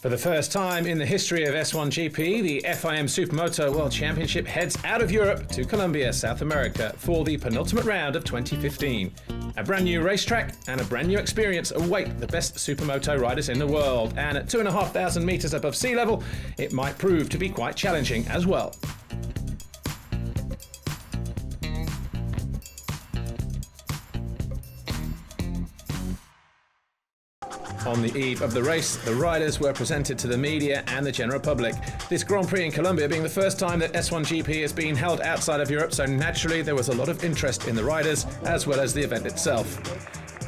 For the first time in the history of S1GP, the FIM Supermoto World Championship heads out of Europe to Colombia, South America for the penultimate round of 2015. A brand new racetrack and a brand new experience await the best supermoto riders in the world, and at 2,500 metres above sea level, it might prove to be quite challenging as well. On the eve of the race, the riders were presented to the media and the general public. This Grand Prix in Colombia being the first time that S1GP has been held outside of Europe, so naturally there was a lot of interest in the riders as well as the event itself.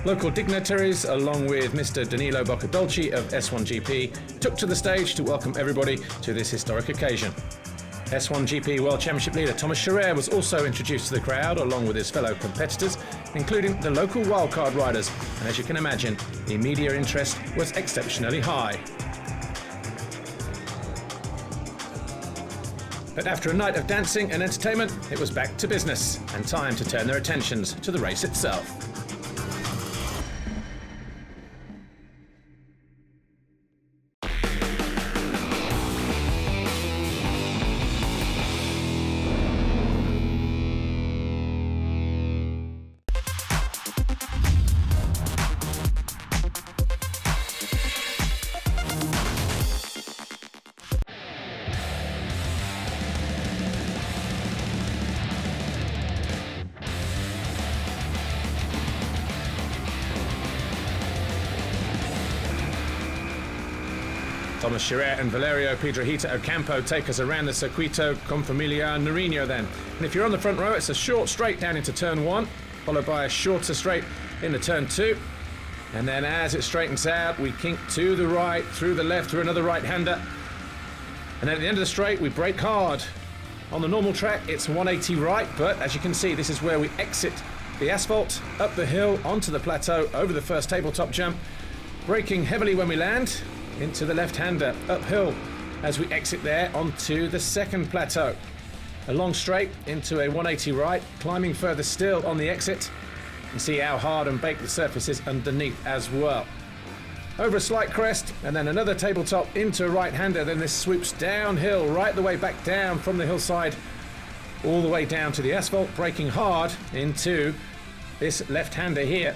Local dignitaries, along with Mr. Danilo Boccadolci of S1GP, took to the stage to welcome everybody to this historic occasion. S1GP World Championship leader Thomas Chareyre was also introduced to the crowd along with his fellow competitors, including the local wildcard riders, and as you can imagine, the media interest was exceptionally high. But after a night of dancing and entertainment, it was back to business and time to turn their attentions to the race itself. Thomas Chareyre and Valerio PIEDRAHITA Ocampo take us around the Circuito Confamilia Nariño then. And if you're on the front row, it's a short straight down into turn 1, followed by a shorter straight into turn 2. And then as it straightens out, we kink to the right, through the left, through another right-hander. And then at the end of the straight, we brake hard. On the normal track, it's 180 right, but as you can see, this is where we exit the asphalt, up the hill, onto the plateau, over the first tabletop jump, braking heavily when we land, into the left-hander, uphill as we exit there onto the second plateau. A long straight into a 180 right, climbing further still on the exit. You see how hard and baked the surface is underneath as well. Over a slight crest and then another tabletop into a right-hander, then this swoops downhill right the way back down from the hillside all the way down to the asphalt, braking hard into this left-hander here.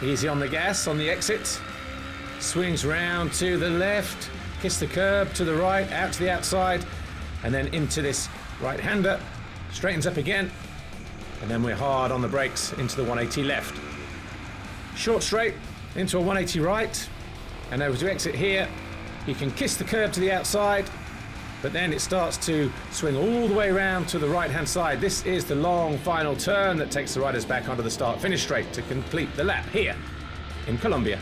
Easy on the gas on the exit, swings round to the left, kiss the curb to the right, out to the outside, and then into this right-hander, straightens up again, and then we're hard on the brakes into the 180 left. Short straight into a 180 right, and as we exit here, you can kiss the curb to the outside, but then it starts to swing all the way around to the right-hand side. This is the long final turn that takes the riders back onto the start-finish straight to complete the lap here in Colombia.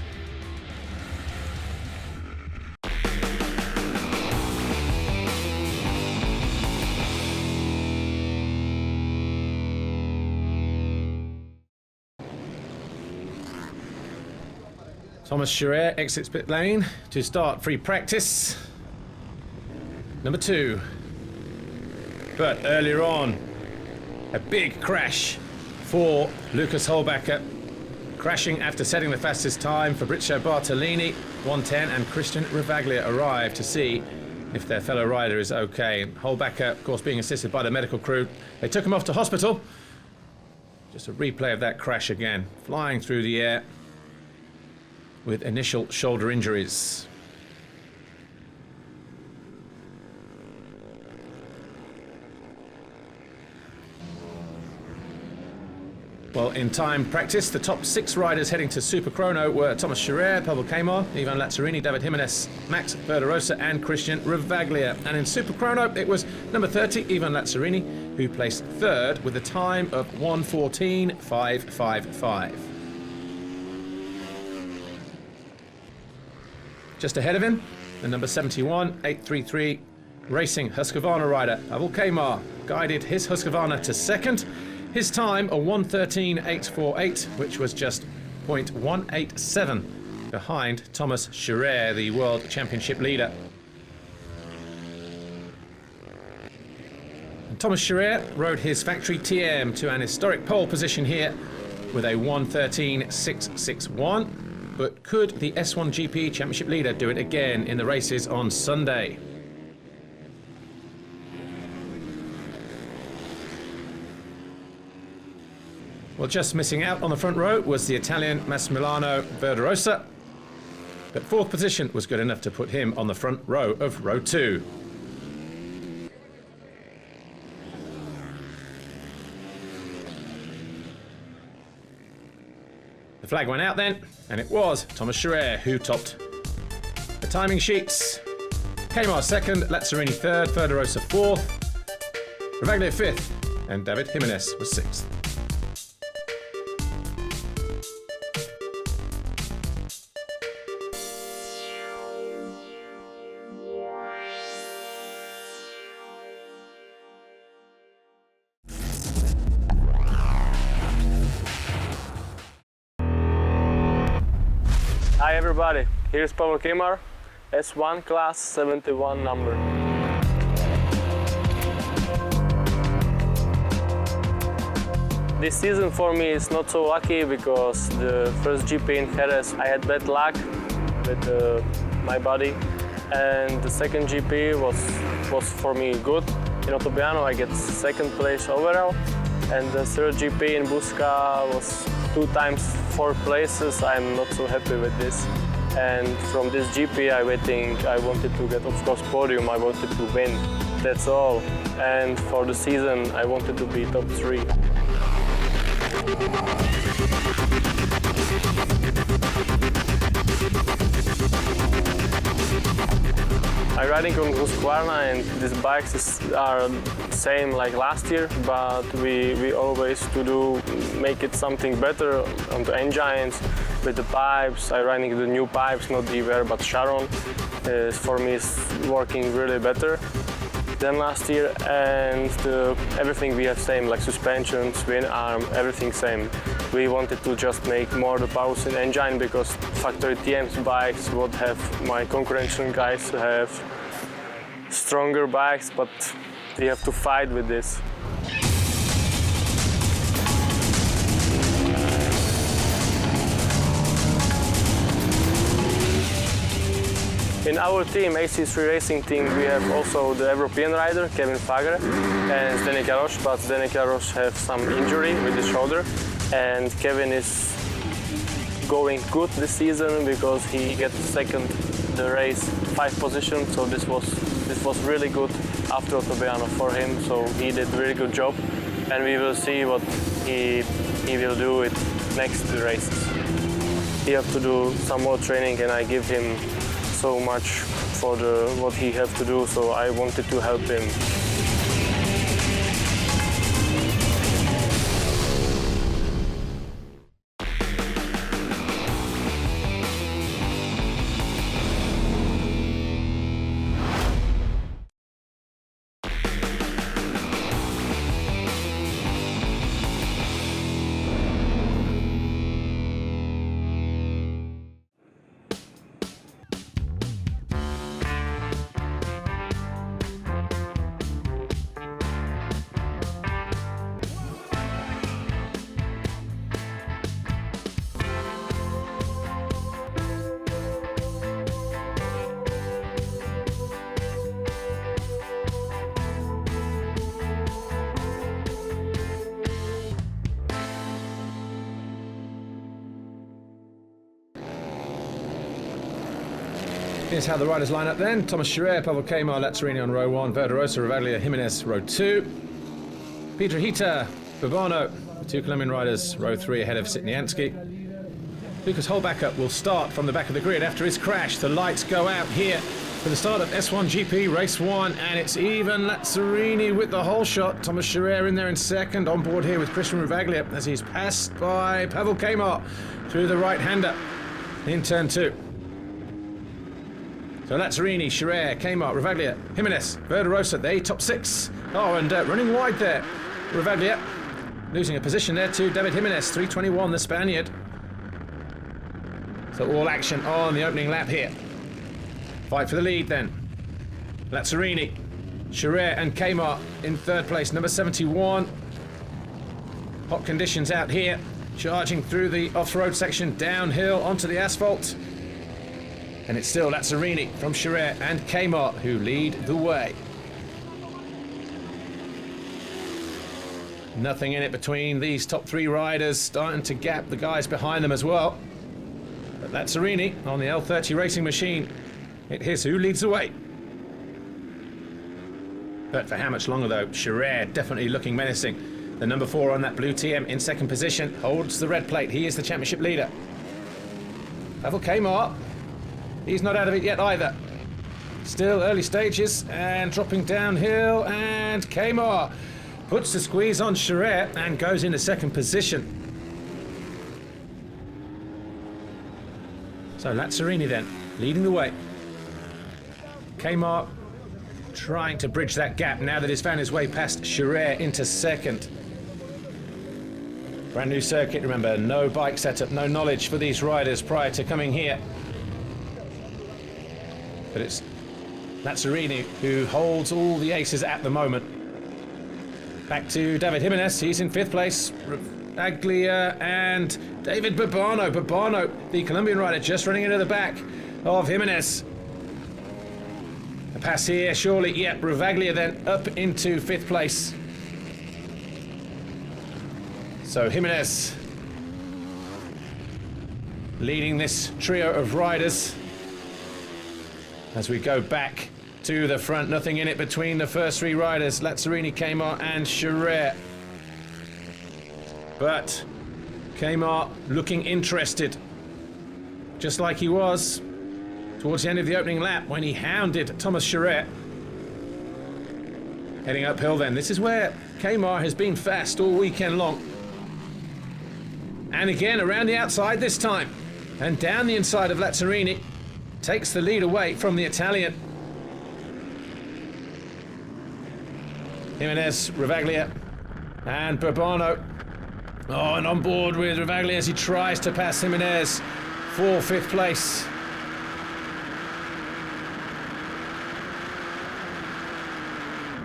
Thomas Chareyre exits pit lane to start free practice. Number 2. But earlier on, a big crash for Lucas Hollbacher. Crashing after setting the fastest time, Fabrizio Bartolini, 1:10, and Christian RAVAGLIA arrive to see if their fellow rider is okay. Hollbacher, of course, being assisted by the medical crew. They took him off to hospital. Just a replay of that crash again. Flying through the air with initial shoulder injuries. Well, in time practice, the top 6 riders heading to Super Chrono were Thomas Chareyre, Pavel Kejmar, Ivan LAZZARINI, David Gimenez, Max Verderosa and Christian RAVAGLIA. And in Super Chrono, it was number 30, Ivan LAZZARINI, who placed 3rd with a time of 1:14.555. Just ahead of him, the number 71, 833 Racing HUSQVARNA rider, Pavel Kejmar, guided his HUSQVARNA to 2nd. His time, a 1:13.848, which was just 0.187 behind Thomas Chareyre, the World Championship leader. And Thomas Chareyre rode his factory TM to an historic pole position here with a 1:13.661. but could the S1GP Championship leader do it again in the races on Sunday? Well, just missing out on the front row was the Italian Massimiliano Verderosa, but fourth position was good enough to put him on the front row of row 2. The flag went out then, and it was Thomas Chareyre who topped the timing sheets. Kejmar second, Lazzarini third, Verderosa fourth, Ravaglia fifth, and David GIMENEZ was sixth. Hi everybody, here's Pavel Kejmar, S1 class 71 number. This season for me is not so lucky because the first GP in Jerez I had bad luck with my body, and the second GP was for me good. In Otobiano I get second place overall, and the third GP in Busca was 2 times 4 places. I'm not so happy with this. And from this GP I wanted to get, of course, podium. I wanted to win. That's all. And for the season I wanted to be top 3. I'm riding on HUSQVARNA, and these bikes are same like last year, but we always make it something better on the engines with the pipes. I'm riding the new pipes, not Iver but Sharon. For me is working really better than last year, and everything we have same, like suspension, swing arm, everything same. We wanted to just make more the powers in engine because factory TM's bikes would have, my concurrential guys have stronger bikes, but we have to fight with this. In our team, AC3 Racing team, we have also the European rider, Kevin Fagre, and Zdeněk Jaroš, but Zdeněk Jaroš has some injury with his shoulder, and Kevin is going good this season because he gets second the race 5 positions, so this was really good after Otobiano for him, so he did a really good job, and we will see what he will do with next races. He have to do some more training, and I give him so much for what he have to do, so I wanted to help him. Here's how the riders line up then. Thomas Chareyre, Pavel Kejmar, Lazzarini on row 1, Verderosa, Ravaglia, GIMENEZ row 2. PIEDRAHITA, Burbano, the 2 Colombian riders, row 3 ahead of Sitniansky. Lucas Holbacher will start from the back of the grid after his crash. The lights go out here for the start of S1GP Race 1, and it's Ivan Lazzarini with the whole shot. Thomas Chareyre in there in second, on board here with Christian Ravaglia as he's passed by Pavel Kejmar through the right-hander in turn 2. So Lazzarini, Chareyre, Kejmar, Ravaglia, GIMENEZ, Verderosa, they top 6. Oh, and running wide there. Ravaglia losing a position there to David GIMENEZ, 3:21, the Spaniard. So all action on the opening lap here. Fight for the lead then. Lazzarini, Chareyre and Kejmar in third place, number 71. Hot conditions out here. charging through the off-road section, downhill onto the asphalt. And it's still Lazzarini from Chareyre and Kejmar who lead the way. Nothing in it between these top three riders, starting to gap the guys behind them as well. But Lazzarini on the L30 racing machine, it is who leads the way. But for how much longer though? Chareyre definitely looking menacing. The number 4 on that blue TM in second position holds the red plate. He is the championship leader. Pavel Kejmar, he's not out of it yet either. Still early stages and dropping downhill, and Kejmar puts the squeeze on Chareyre and goes into second position. So Lazzarini then leading the way. Kejmar trying to bridge that gap now that he's found his way past Chareyre into second. Brand new circuit, remember, no bike setup, no knowledge for these riders prior to coming here. But it's Lazzarini who holds all the aces at the moment. Back to David Jimenez, he's in 5th place. Ravaglia and David Burbano. Burbano, the Colombian rider, just running into the back of Jimenez. A pass here, surely. Yep, Ravaglia then up into 5th place. So Jimenez leading this trio of riders. As we go back to the front, nothing in it between the first 3 riders, Lazzarini, Kejmar and Chareyre. But Kejmar looking interested, just like he was towards the end of the opening lap when he hounded Thomas Chareyre. Heading uphill then. This is where Kejmar has been fast all weekend long. And again around the outside this time. And down the inside of Lazzarini. Takes the lead away from the Italian. Jimenez, Ravaglia and Burbano. Oh, and on board with Ravaglia as he tries to pass Jimenez for 5th place.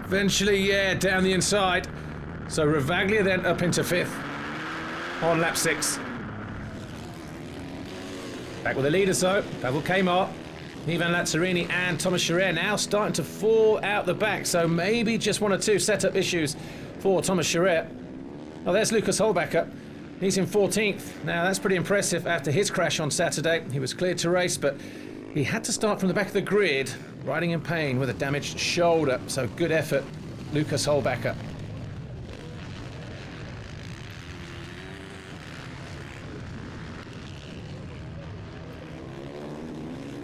Eventually, yeah, down the inside. So Ravaglia then up into 5th on lap 6. Back with the leaders though, Pavel Kejmar, Ivan Lazzarini and Thomas Chareyre now starting to fall out the back, so maybe just 1 or 2 setup issues for Thomas Chareyre. Oh, there's Lucas Holbacher. He's in 14th. Now that's pretty impressive after his crash on Saturday. He was cleared to race, but he had to start from the back of the grid, riding in pain with a damaged shoulder, so good effort, Lucas Holbacher.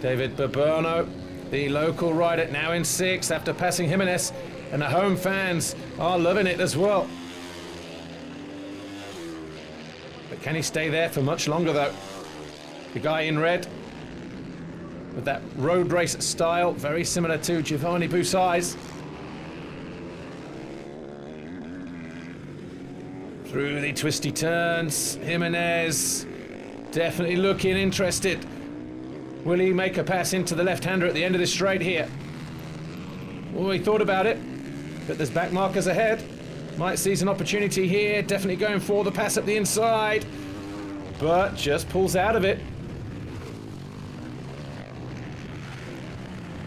David Burbano, the local rider, now in 6th after passing Jimenez, and the home fans are loving it as well. But can he stay there for much longer though? The guy in red, with that road race style, very similar to Giovanni Busai's. Through the twisty turns, Jimenez definitely looking interested. Will he make a pass into the left-hander at the end of this straight here? Oh, he thought about it, but there's back markers ahead. Might seize an opportunity here, definitely going for the pass up the inside, but just pulls out of it.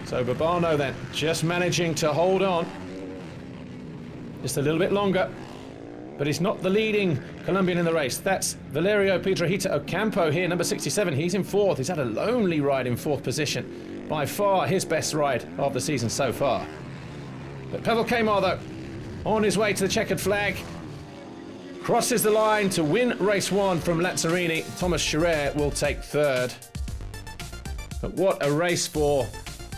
So Burbano then, just managing to hold on. Just a little bit longer. But he's not the leading Colombian in the race. That's Valerio PIEDRAHITA Ocampo here, number 67. He's in 4th. He's had a lonely ride in 4th position. By far his best ride of the season so far. But Pavel Kejmar, though, on his way to the checkered flag. Crosses the line to win race 1 from Lazzarini. Thomas Chareyre will take 3rd. But what a race for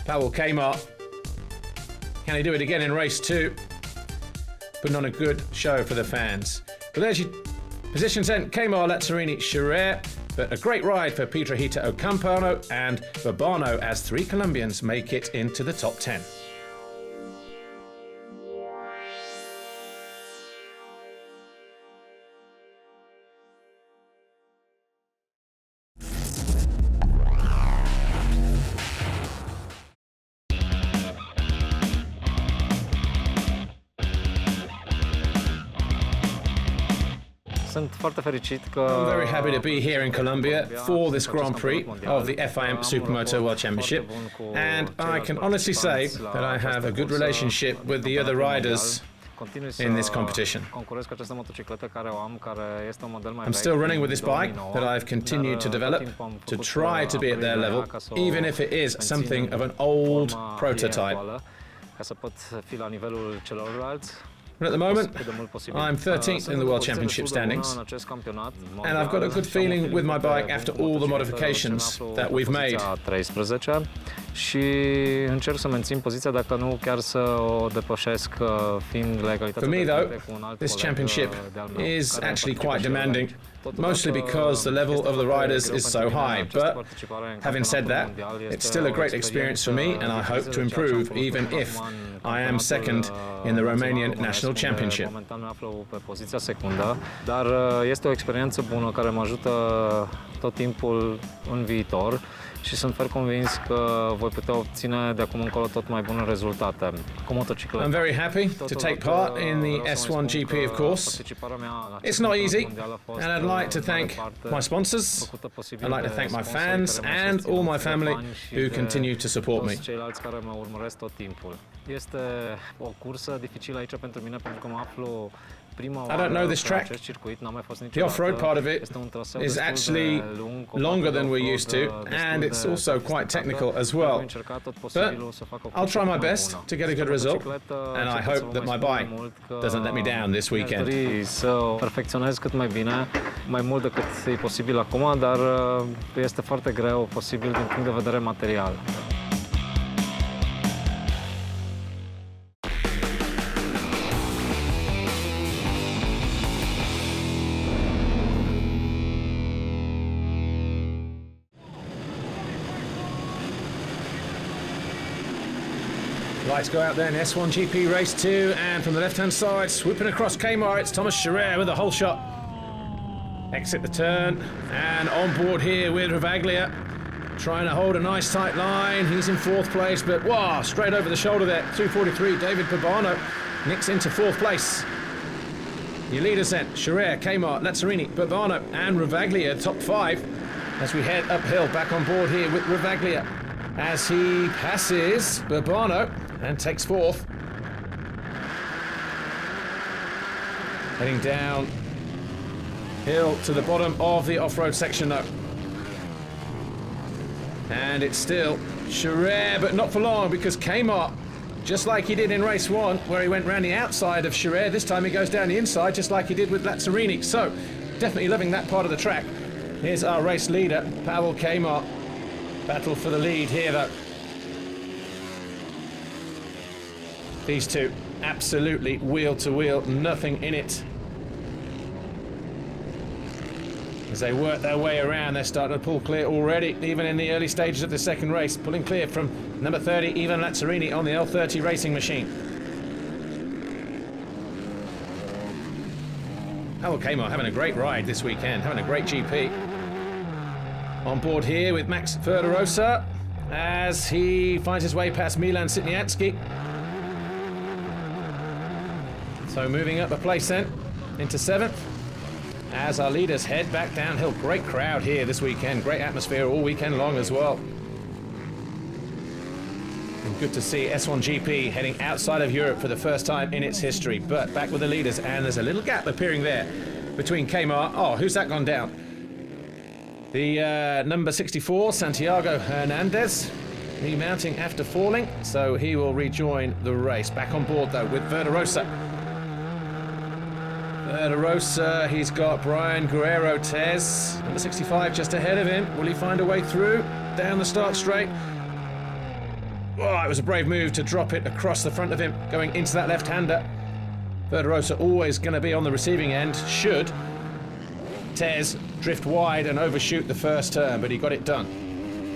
Pavel Kejmar. Can he do it again in race 2? Putting on a good show for the fans. But there's your positions then. Kejmar, Lazzarini, Chareyre. But a great ride for PIEDRAHITA Ocampo and Burbano as 3 Colombians make it into the top 10. I'm very happy to be here in Colombia for this Grand Prix of the FIM Supermoto World Championship, and I can honestly say that I have a good relationship with the other riders in this competition. I'm still running with this bike that I've continued to develop to try to be at their level, even if it is something of an old prototype. But at the moment, I'm 13th in the World Championship standings, and I've got a good feeling with my bike after all the modifications that we've made. Și încerc să mențin poziția, dacă nu chiar să o depășesc, fiind la egalitate. For me though, this championship is actually quite demanding, mostly because the level of the riders is so high, but having said that, it's still a great experience for me, and I hope to improve even if I am second in the Romanian National Championship. Momentan mă aflu pe poziția secundă, dar este o experiență bună care mă ajută tot timpul în viitor și sunt fer convins că voi putea obține de acum încolo tot mai bune rezultate cu motocicleta. I'm very happy to take part in the S1GP, of course. It's not easy, and I'd like to thank my sponsors, I'd like to thank my fans and all my family who continue to support me. Ceilalți care mă urmăresc tot timpul. Este o cursă dificilă aici pentru mine pentru că mă aflu I don't know this track. The off-road part of it is actually longer than we're used to, and it's also quite technical as well. But I'll try my best to get a good result, and I hope that my bike doesn't let me down this weekend. Să perfecționez cât mai bine, mai mult decât e posibil acum, dar este foarte greu posibil din punct de vedere material. Lights go out then, S1GP Race 2, and from the left-hand side, swooping across Kejmar, it's Thomas Chareyre with a whole shot. Exit the turn, and on board here with Ravaglia, trying to hold a nice tight line. He's in fourth place, but wow, straight over the shoulder there, 243, David Burbano nicks into fourth place. Your leaders then, Chareyre, Kejmar, Lazzarini, Burbano, and Ravaglia, top five, as we head uphill, back on board here with Ravaglia, as he passes Burbano and takes fourth. Heading down hill to the bottom of the off-road section though. And it's still Chareyre, but not for long, because Kejmar, just like he did in race 1, where he went round the outside of Chareyre, this time he goes down the inside, just like he did with Lazzarini. So, definitely loving that part of the track. Here's our race leader, Pavel Kejmar. Battle for the lead here though. These two absolutely wheel to wheel, nothing in it. As they work their way around, they're starting to pull clear already, even in the early stages of the second race, pulling clear from number 30, Ivan LAZZARINI on the L30 racing machine. Pavel Kejmar having a great ride this weekend, having a great GP. On board here with Max Verderosa as he finds his way past Milan Sitniansky. So moving up a place then into 7th as our leaders head back downhill. Great crowd here this weekend, great atmosphere all weekend long as well. And good to see S1GP heading outside of Europe for the first time in its history, but back with the leaders, and there's a little gap appearing there between Kejmar. Oh, who's that gone down? The number 64, Santiago Hernandez, remounting after falling, so he will rejoin the race. Back on board though with Verderosa. Verderosa, he's got Brian Guerrero Tez, number 65 just ahead of him. Will he find a way through down the start straight? Oh, it was a brave move to drop it across the front of him, going into that left-hander. Verderosa always going to be on the receiving end, should Tez drift wide and overshoot the first turn, but he got it done.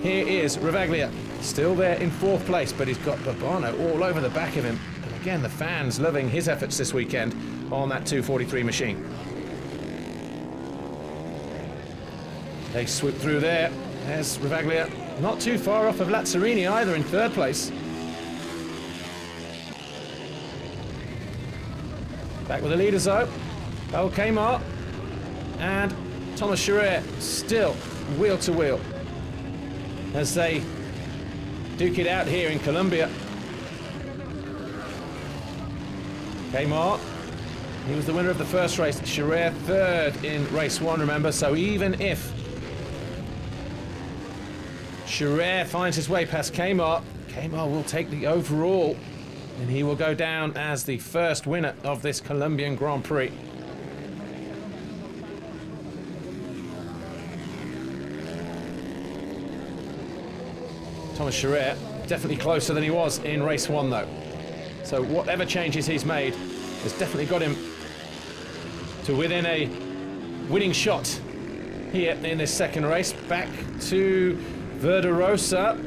Here is Ravaglia, still there in fourth place, but he's got Burbano all over the back of him. And again, the fans loving his efforts this weekend on that 243 machine. They swoop through there. There's Ravaglia, not too far off of Lazzarini either, in third place. Back with the leaders though. Pavel Kejmar and Thomas Chareyre still wheel to wheel as they duke it out here in Colombia. Kejmar, he was the winner of the first race. Chareyre third in race 1, remember, so even if Chareyre finds his way past Kejmar, Kejmar will take the overall and he will go down as the first winner of this Colombian Grand Prix. Thomas Chareyre definitely closer than he was in race 1 though. So whatever changes he's made has definitely got him to within a winning shot here in this second race. Back to Verderosa.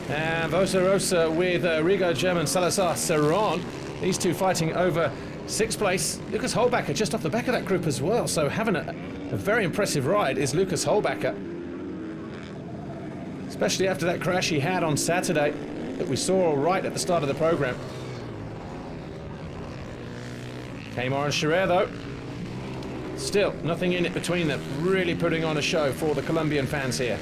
And Verderosa with Rigo German Salazar Serran. These two fighting over 6th place. Lucas Holbacher just off the back of that group as well. So having a very impressive ride is Lucas Holbacher. Especially after that crash he had on Saturday that we saw right at the start of the program. Kejmar and Chareyre though, still nothing in it between them, really putting on a show for the Colombian fans here.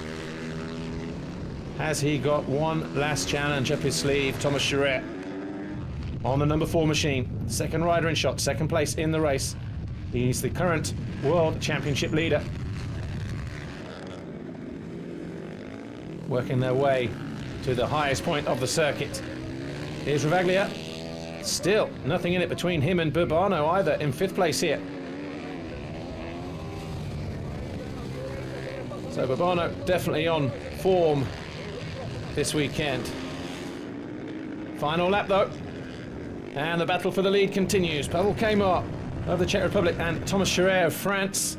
Has he got one last challenge up his sleeve, Thomas Chareyre, on the number 4 machine, second rider in shot, second place in the race. He's the current World Championship leader. Working their way to the highest point of the circuit. Here's Ravaglia. Still nothing in it between him and Burbano either, in 5th place here. So Burbano definitely on form this weekend. Final lap though, and the battle for the lead continues. Pavel Kejmar of the Czech Republic and Thomas Chareyre of France.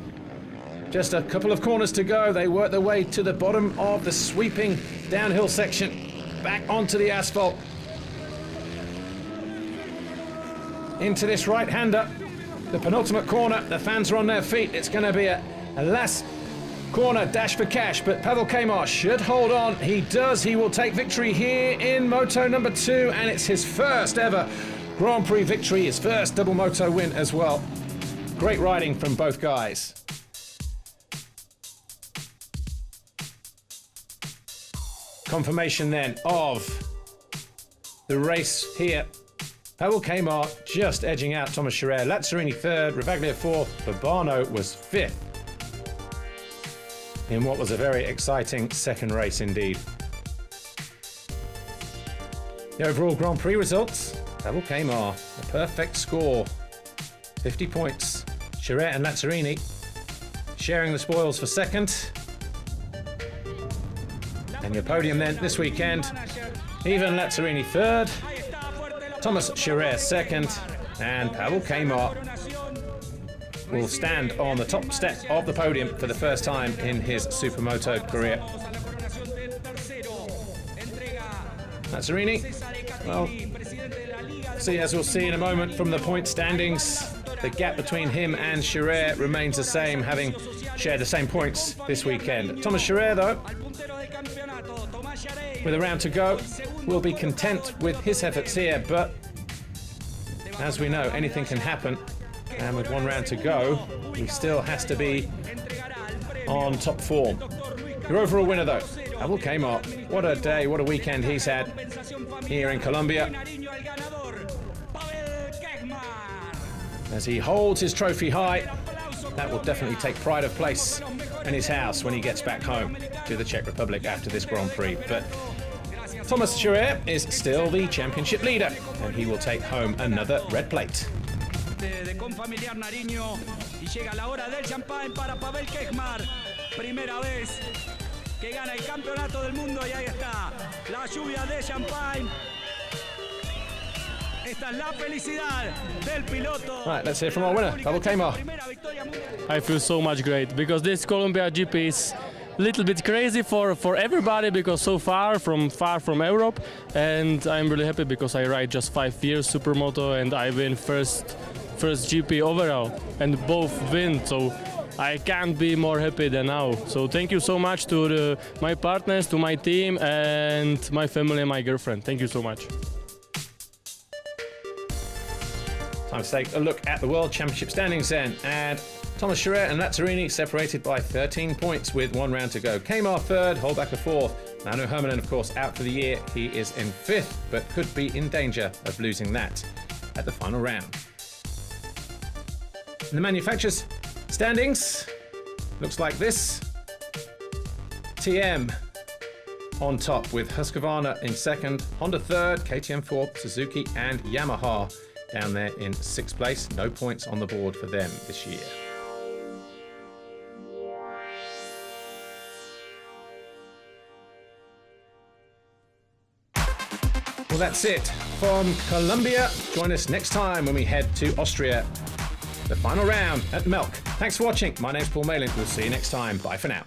Just a couple of corners to go. They work their way to the bottom of the sweeping downhill section, back onto the asphalt. Into this right-hander, the penultimate corner. The fans are on their feet. It's going to be a last corner dash for cash, but Pavel Kejmar should hold on. He does. He will take victory here in Moto number 2, and it's his first ever Grand Prix victory, his first double moto win as well. Great riding from both guys. Confirmation then of the race here. Pavel Kejmar just edging out Thomas Chareyre. Lazzarini 3rd, Ravaglia 4th, Burbano was 5th. In what was a very exciting second race indeed. The overall Grand Prix results, Pavel Kejmar, a perfect score, 50 points. Chareyre and Lazzarini sharing the spoils for second. And your podium then this weekend, Ivan Lazzarini 3rd, Thomas Chareyre 2nd, and Pavel Kejmar will stand on the top step of the podium for the first time in his Supermoto career. Lazzarini, well, see, as we'll see in a moment from the point standings, the gap between him and Chareyre remains the same, having shared the same points this weekend. Thomas Chareyre, though, with a round to go, will be content with his efforts here, but as we know, anything can happen, and with one round to go, he still has to be on top form. Your overall winner, though, Pavel Kejmar. What a day, what a weekend he's had here in Colombia, as he holds his trophy high. That will definitely take pride of place in his house when he gets back home to the Czech Republic after this Grand Prix. But Thomas Chareyre is still the championship leader, and he will take home another red plate. De Confamiliar Nariño, y llega la hora del champán para Pavel Kejmar. Primera vez que gana el campeonato del mundo, y ahí está la lluvia de champán. Esta es la felicidad del piloto. Right, let's hear from our winner, Pavel Kejmar. I feel so much great because this Colombia GP is a little bit crazy for everybody because so far from Europe, and I'm really happy because I ride just 5 years Supermoto and I win first GP overall and both win, so I can't be more happy than now. So thank you so much to my partners, to my team and my family and my girlfriend. Thank you so much. Time to take a look at the World Championship standings then, and Thomas Chareyre and Lazzarini separated by 13 points with 1 round to go. Kejmar third, Holbacher fourth. Manu Hermanen, of course, out for the year. He is in 5th, but could be in danger of losing that at the final round. In the manufacturers' standings, looks like this. TM on top with HUSQVARNA in 2nd, Honda 3rd, KTM 4th, Suzuki and Yamaha down there in 6th place. No points on the board for them this year. Well, that's it from Colombia. Join us next time when we head to Austria. The final round at Melk. Thanks for watching. My name's Paul Malin. We'll see you next time. Bye for now.